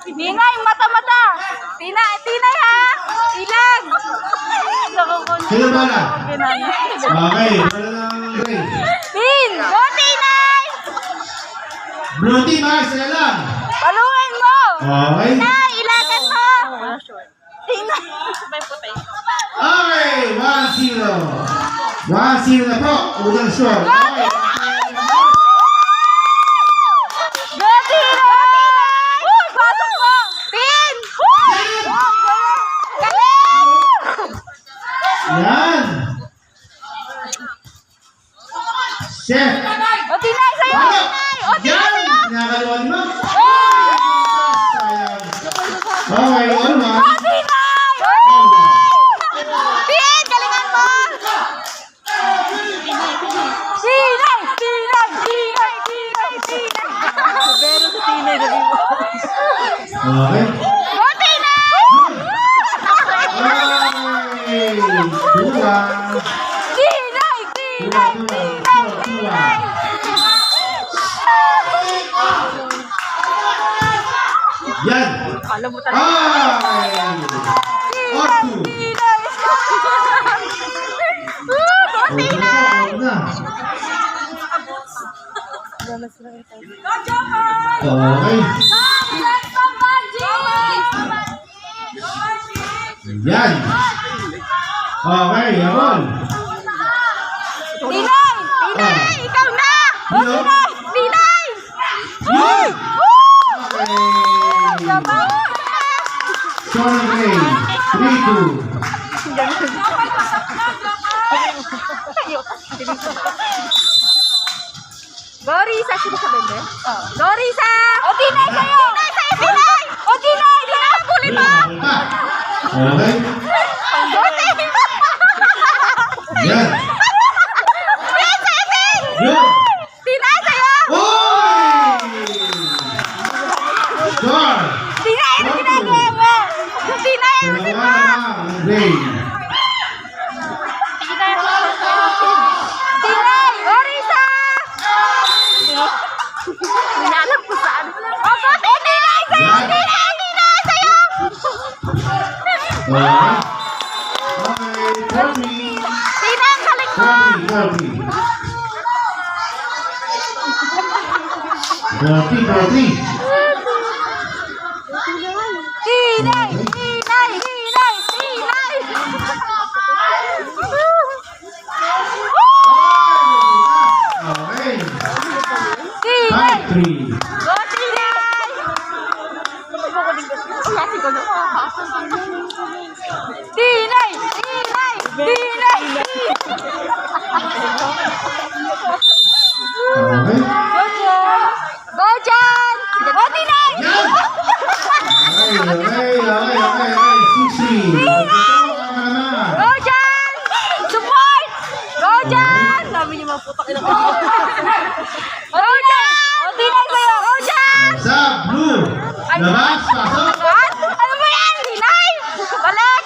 Tinay, mata-mata. Tinay ha. Ilag. Sino ba na? Okay, wala lang gray. Tin. Go, Tinay. Blue team ha, sila lang. Paluin mo. Okay. Tinay, ilagan mo. Tinay. Okay, 1-0. 1-0 na po. Unang score. Okay. Go, Tinay. Pasok mo. Tin. Yan. Chef. O, Tinay sa'yo. Ano? Tinay. O, Tinay Yan. sa'yo. Kinakaluan mo. Oh! Sayang. Okay, all one. O, Tinay. O, All one. Tin, galingan mo. Tinay. Pero sa Tinay, galing mo. Okay. O, Tinay. Okay. Dua. Tinay. Yan. Alam mo talaga. Ay. Otu. Tinay. Go, Tinay. Na. Okay. Yan. Okay, yun. Tinay, ikaw na! O, Tinay! Yun. Okay. Sabaw! Sorry, Gray. 3-2. Gorisa, sino sa bende? Gorisa! O, Tinay sa'yo! Tinay! O, Tinay! Tinay! Bulin mo! Okay. Yan. Yun. Tinay sa'yo! Oy! Sure. Tinay, ano ginagawa mo? Tinay, ano Dalawa na lang. Gray. Tinay! Gorisa! Hinahanap ko saan. O, Tinay sa'yo! Yan. Tinay sa'yo! Okay. Okay. 40. Tinay, galing mo! 40. Tinay! Okay. Tinay! 5-3. Go, Tinay! Tinay! Okay. Go, Jan! Go, Tinay! Yan. Okay. 60. Go, Jan! Support! Go, Jan! Sabi niyo mga putak ilang Go, Jan! O, Tinay sa'yo! Go, Jan! Sa blue. Labas. Pasok. Ano ba yan? Tinay! Balik!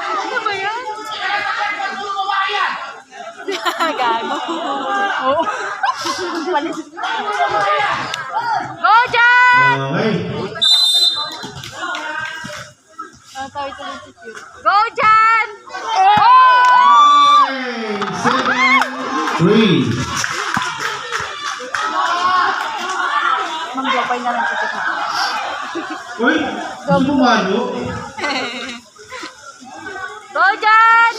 Ano ba yan? Gago. Oo. Go, Jan! Okay. Go, Jan! Okay. 7-3. Manggapay na lang ito. Uy, hindi mo malo. Go, Jan!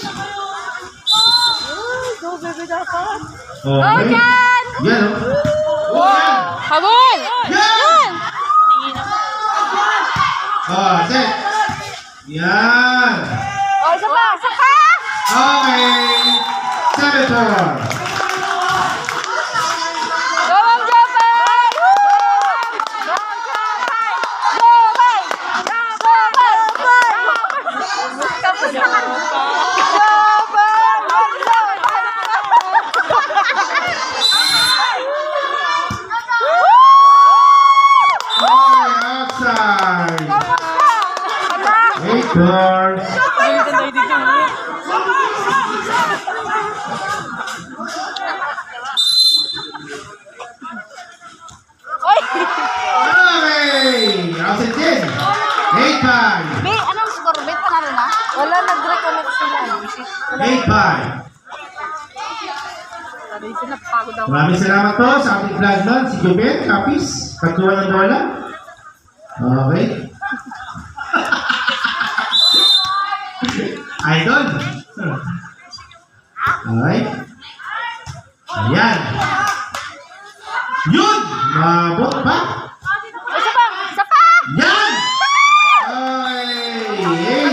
Go, baby, dapat. Go, Okay. Jan! Yan o. Oh, yan. Habol! Yan! Set. Yan. O, isa pa! Isa pa! Okay. 7-4. Go, Ma'am Jopay! Go, Jopay! Jopay! Tapos na ka. Outside. 8-4. Okay. Outside. 8-5. May, anong score? Bet pa na rin ha? Wala, nag-reconnect sila. 8-5. Sabi sila, pagod ako. Maraming salamat po sa ating vlog nun. Si Jubel, Kapis, katuwa ng bola. Okay. Idol. Okay. Ayan. Yun! Mabot pa. Isa pa! Isa pa! Yan! Okay.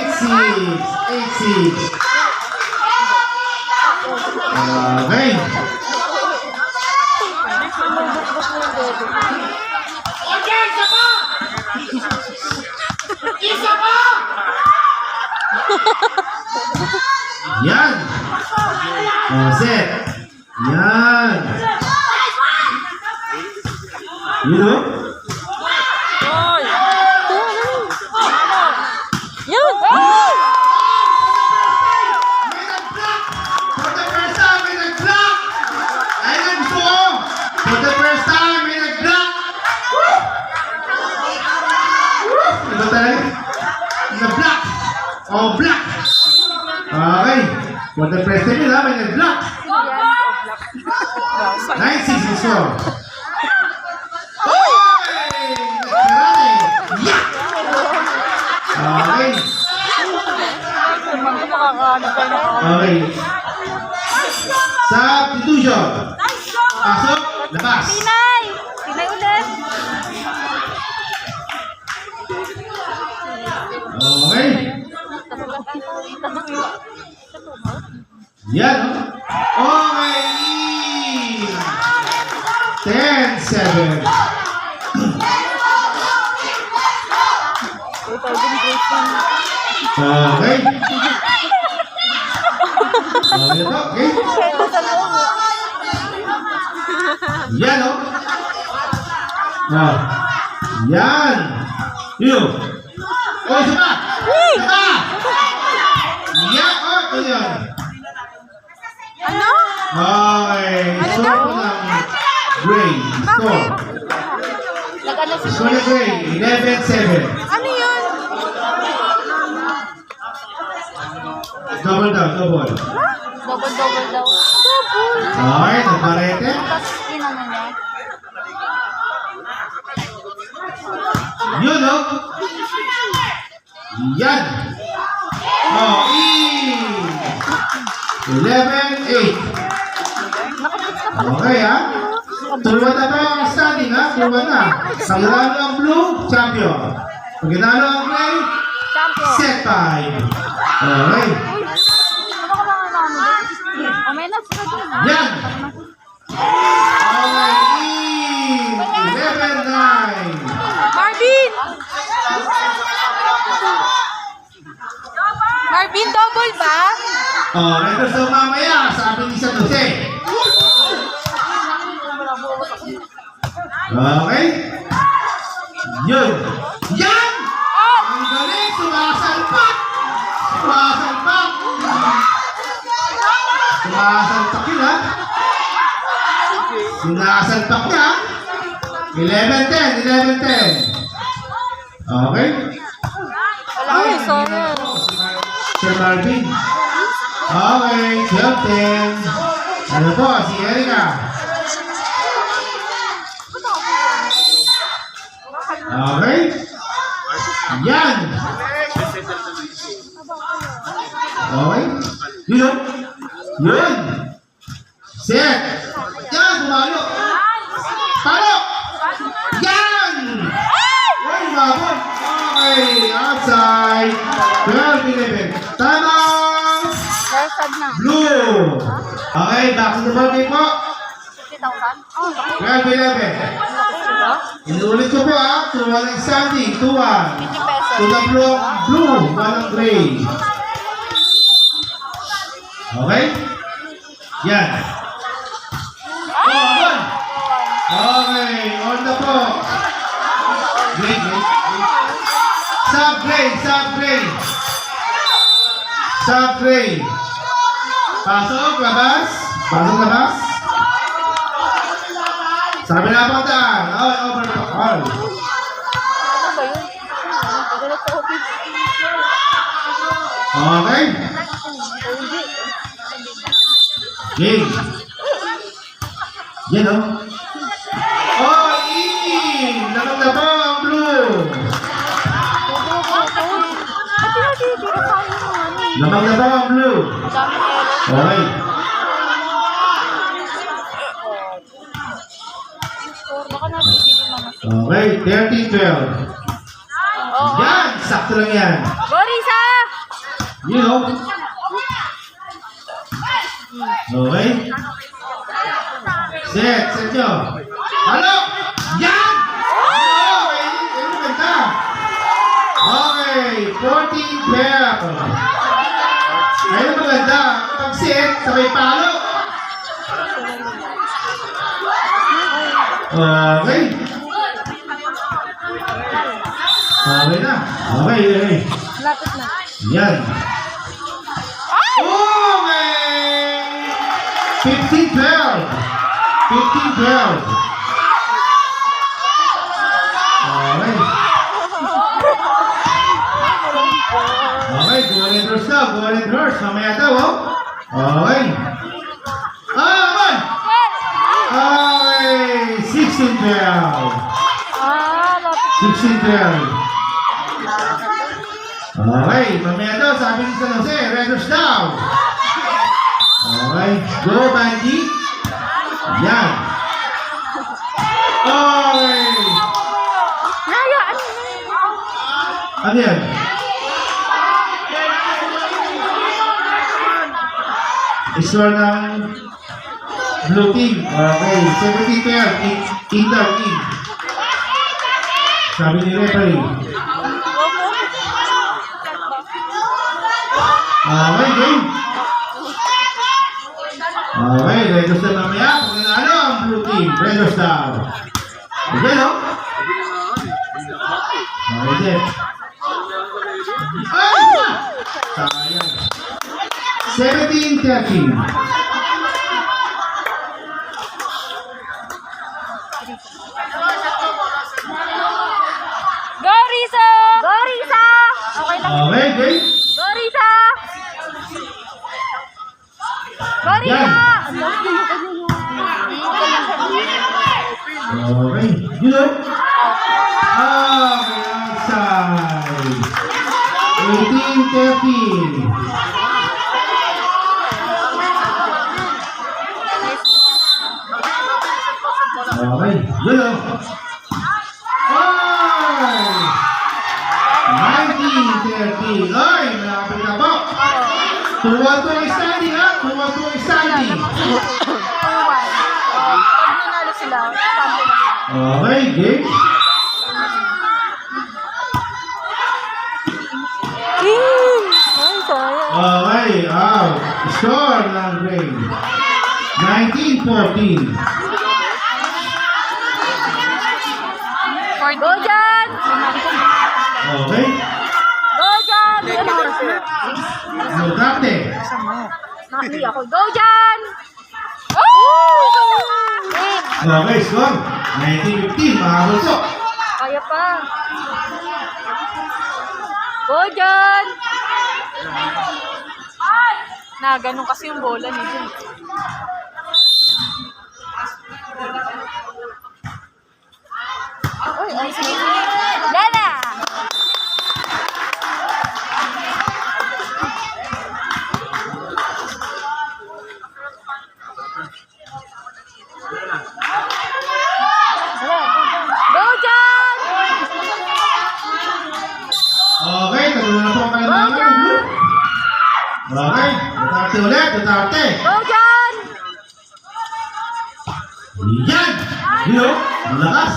8-6. 8-6. Okay. Yan. Set. Yan. Yun o. Yun! May nag-block! For the first time, may nag-block! Ayun ang gusto ko! For the first time, may nag-block! Woo! Woo! Iba tayo? Na-block! Oh, block! Okay. For the first time nila, may nag-block! 9-6 is wrong. Oy! Nagkarate! Yeah! Okay. Okay. Substitution. Pasok, labas. Pinay! Pinay ulit! Okay. Yan. Okay. 10-7. Okay. Okay po. Okay. Yan o. Yan. Yun. O, isa pa. Isa pa. Yan. O, ito yan. Ano? Okay. Score po ng Gray. Score. Nag-ano si Score ng Gray. 11-7. Ano yun? Double down, double. Double daw. Double! Okay, nagparete. Tapos inano niya? Yun o. Yan. Oh, 11-8. Okay ha. Turuan na ba ang standing ha? Turuan na. Pagkatalo ang blue, champion. Pagkatalo ang gray, Champion! set 5. Okay. Ano ka ba ano? May nasa doon. Yan. Okay. 11-9. Marvin! Marvin, double ba? Oh, record sa mamaya. Sabi ni sa 12. Okay. Yun. Yan! Ang galing. Sumasalpak. Sumasalpak. Sumasalpak yun ha. Sumasalpak niya. 11-10. 11-10. Okay. Ay, sorry. Sir Marvin. Okay. 12-10. Ano po? Si Erika. Okay. Yan. Okay. Yun. Yun. Set. Yan. Bumalo. Palo. Yan. Uy, mabot. Okay. Outside. 12-11. Tama. Resad na. Blue. Okay. Back to the ball game po. 50,000? Oh, 12-11. Inulit ko po ha. Turuan ng standing. 2-1. 50 pesos. To the blue, walang gray. Okay? Yan. Oh, on. Okay, on the po. Great, great, great. Sub-gray, sub-gray. Sub-gray. Pasok, labas. Pasok, labas. Sabi na po daan. Oh, over the call. Ano ba yun? Okay. Game. Yan o. Oh, in! Nakataba ang blue. Nakataba ang blue. Okay. Baka nabibili mama. Okay, 13-12. Yan! Sakto lang yan. Gorisa! You know. Okay. Set nyo. Halo! Yan! Okay, ano ganda? Okay, 14-12. Ayun maganda. Pag set, sabay palo. Okay. Okay na. Okay, okay. Lapit na. Yan. Okay! 15-12. 15-12. Okay. Okay, go ahead horse daw. Go ahead horse. Mamaya daw, oh. Okay. Man! Okay. 16-12. Lapit. 16-12. Okay, mamaya daw, sabi ni San Jose, red horse daw. Okay, go Bandy. Yan. Okay. Naya, Ano yan? Score ng blue team. Okay, 17-12. King daw, king. Sabi ni referee. Okay, game. Okay, Red Horse na mamaya. Kung nanalo ang blue team, Red Horse daw. Okay, no? Okay, Jeff. Ay! Sayang. 17-13. Gorisa! Gorisa! Okay lang. Okay, game. Gorisa! Gorisa! Yan. Okay. You know? Okay, outside. 18-13. Okay. You know? Ay! 19-13. Ay, malapit na po. 2-1 standing, ha? 2-1 standing. Pag nanalo sila, sample na. Okay, game. Ay, sayang. Okay, out. Score ng Gray. 19-14. Go dyan! Okay. Go dyan! Nagkate. Nakili ako. Go dyan! Oh! Okay, score. 19-15. Mahabol po. Kaya pa. Go dyan! Na, ganun kasi yung bola ni Jun. Uy, ay, sige. Lala! Go dyan! Okay, tagulo na po ang Go kailangan. dyan! Okay, Duterte ulit. Duterte. Go dyan! Yan! Yo! Malakas!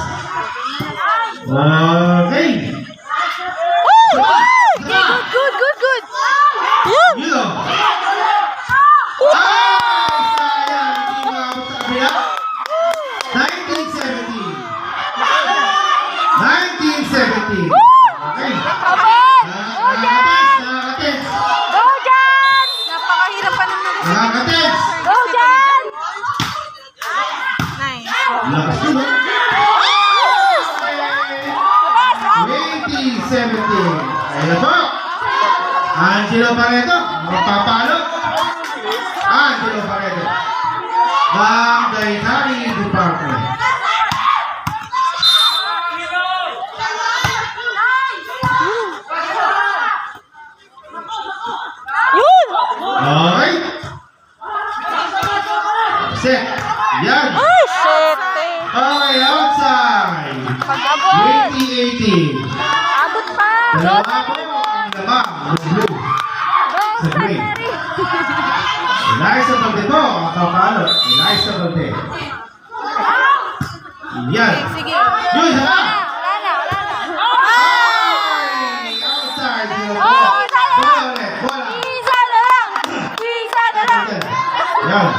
Okay! Good, good, good! Yan! Yo! Ay! Sayang! Hindi maabot sa kabila. 19-17. 19-17. Okay. Kapit! Go dyan! Nakakates! Go dyan! Napakahirap pa naman. Nakakates! Go dyan! Nice. Lakas yun, oh. Yes! Wait! Ayun na po. Angelo Pareto. Magpapalo. Angelo Pareto. Ng Dainari Department. Yun! Okay. Set. Yan. Ay, shit eh. Okay, outside. Pag-abot. 2018. Abot pa. Dalawa po ang lamang ng blue. Go, Sa green. Sanderi. Eliza Balde po ang kapalo. Eliza Balde. Yan. Sige. Yun, sama. Wala na. Ay! Outside. Zero po. Oh, isa na Bola lang. ulit. Bola. Isa na lang. Isa na lang. Yan.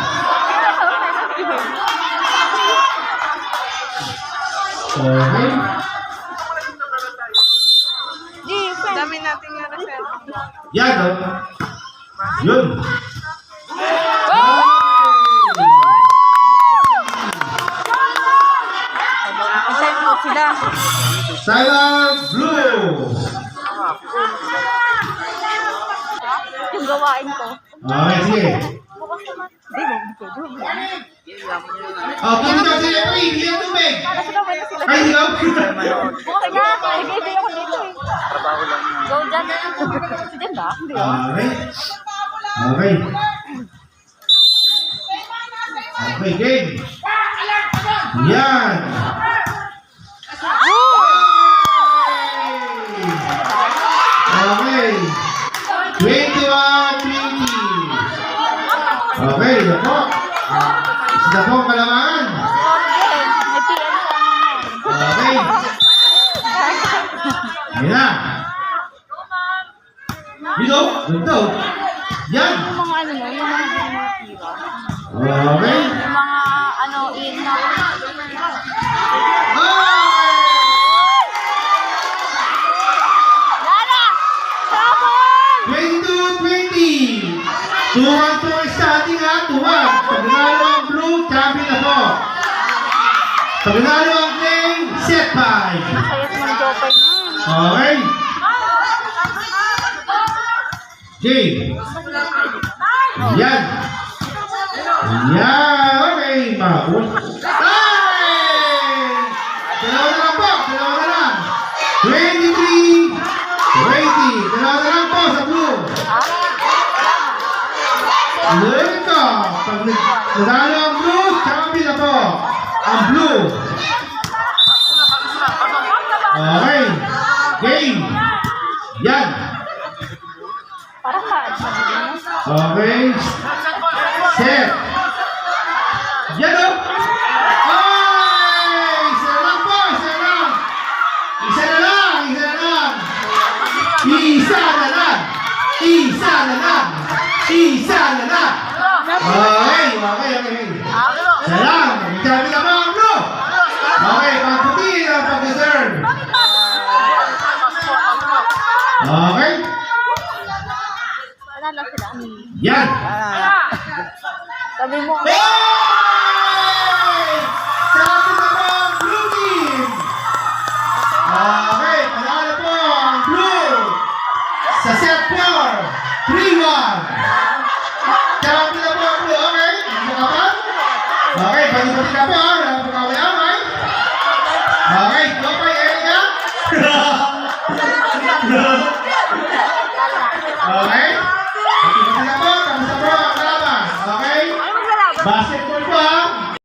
Okay. Defense. Dami natin nga na set. Yan, oh. Yun. Set mo sila. Silent blue. Yung gawain ko. Okay, sige. Oh, kung ikaw si Jeffrey, hindi ang tubig. Ay, ikaw? Okay na. Nag-enjoy ako dito eh. Go dyan. Si Jen ba? Hindi oh. Okay. Okay. Okay, game. Yan. Okay. 21-20. Okay, ito po. Isa po ang kalamangan. May PM sa amin. Okay. Ayan na. Dito. Dito. Yan. Yung mga ano no, yung mga tira. Okay. Yung mga ano, in na. Lara! Sabon! 22-20. 2-1 po ang starting ha. 2-1. Pag nanalo ang blue, champion na po. Pag nanalo ang green, set 5. Masayat mo ng Jopay na. Okay. Game. Yan. Yan. Okay. Maul. Ay! Dalawa na lang po. Dalawa na lang. 23-20. Dalawa na lang po sa blue. Ito. Pag nanalo ang blue, champion na po. Ang blue. Okay. Game. Yan. Parang ka. Okay. Set. Yan o. Ay! Isa na lang po. Isa na lang. Isa na lang. Isa na lang. Isa na lang. Isa na lang. Isa na lang. Okay. Okay. Okay. Isa lang. Magsabi ka ba ang blue? Okay. Pagputi ang pag-deserve. Okay. Wala lang sila. Yan. Sabi mo. Hey! Sabi na po ang blue team. Okay, panalo po ang blue. Sa set 4, 3-1. Sabi na po ang blue, okay? Hindi ka pa? Okay, pag-ibati ka po, wala po kaway-away. Okay, Jopay, Erika. Okay? Pag-ibati na po, tapos na po ang kalaban. Okay? Basketball.